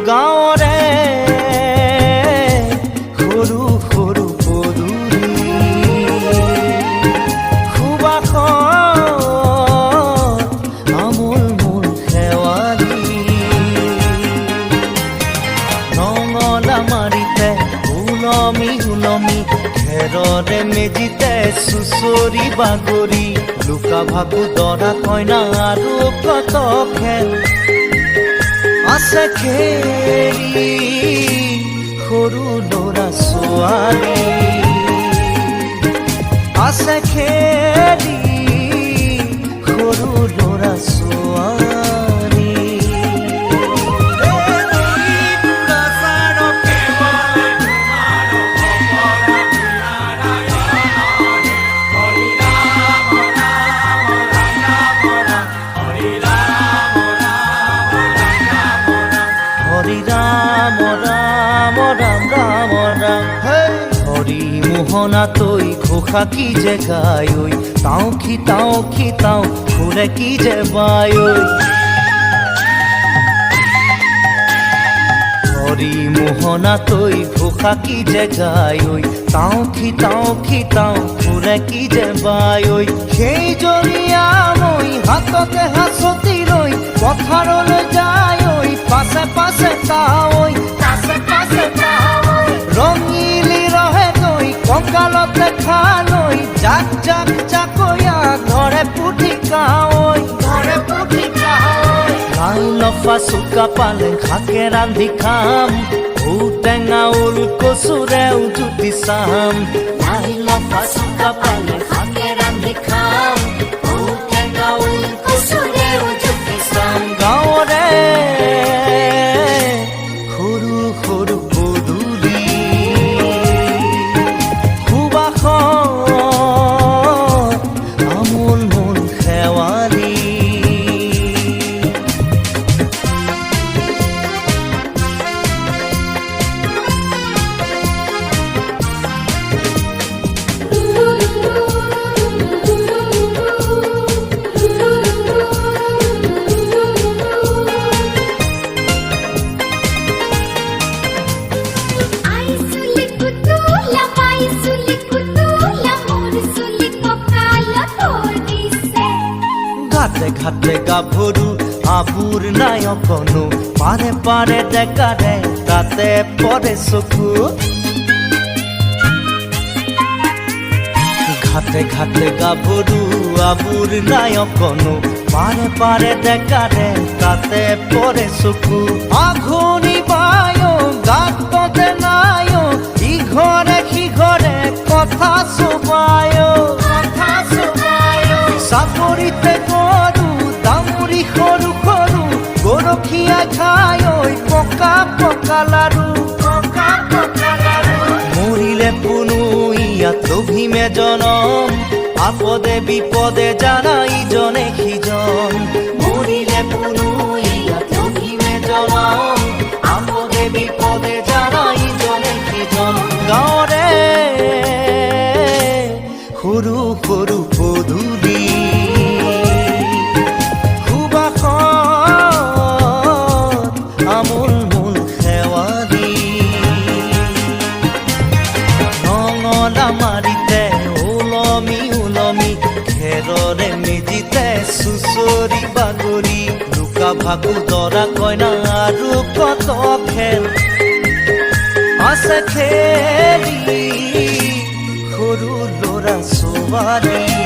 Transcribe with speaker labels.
Speaker 1: গাঁৱৰে সৰু সৰু পদূলি সুবাসত আমোল মোল শেৱালি নঙলা মাৰিতে ওলমি ওলমি খেৰৰে মেজিতে চুচৰি বাগৰি লুকা ভাকু দৰা কইনা আৰু কত খেল আছে খেলি সৰু ল'ৰা ছোৱালী আছে খেলি সৰু ল'ৰা ছোৱালী মোহনা তৈ ঘোষা কি যে গায় তাও খিতাও ঘুরে কি যে বায় হরি মোহনা তৈ ঘোষা কি যে গায় তাও খিতাও ঘুরে কি যে বায় সেই জৰিয়া মই হাততে হাসতি ৰৈ পথাৰলৈ যায় পাছে পাছে তাই ৰঙিলি ৰহে কঁকালতে খালৈ জাক জাকৈয়া ঘৰে পুঠি কাৱৈ লাই লফা চুকা পালেং শাকে ৰান্ধি খাম ঔটেঙা ওল কচুৰেও জুতি চাম লাই লফা চুকা পালেং শাকে ৰান্ধি খাম ঔটেঙা ওল কচুৰেও জুতি চাম গাঁৱৰে সৰু সৰু পদূলি আমোল মোল শেৱালি ঘাটে গাভৰু আবুৰ নাই অকণো পাৰে পাৰে ডেকাৰে তাতে পৰে চকু ঘাটে গাভৰু আবুৰ নাই অকণো পাৰে পাৰে ডেকাৰে তাতে পৰে চকু আঘোণি বায় গাততে নাই ইঘৰে সিঘৰে কথা চুবায় চাপৰিতে দামুৰি সৰু সৰু গৰখীয়া খাই পকা পকা লাৰু মৰিলে পুনু ইয়াত লভিমে জনম আপদে বিপদে জানা ইজনে সিজন মৰিলে পুনু ইয়াত লভিমে জনম আপদে বিপদে জানা ইজনে সিজন গাঁৱৰে সৰু সৰু পদূলি আমোল মোল শেৱালি নঙলা মাৰিতে ওলমি ওলমি খেৰৰে মেজিতে চুচৰি বাগৰি লুকা ভাকু দৰা কইনা আৰু কত খেল আছে খেলি সৰু ল'ৰা ছোৱালী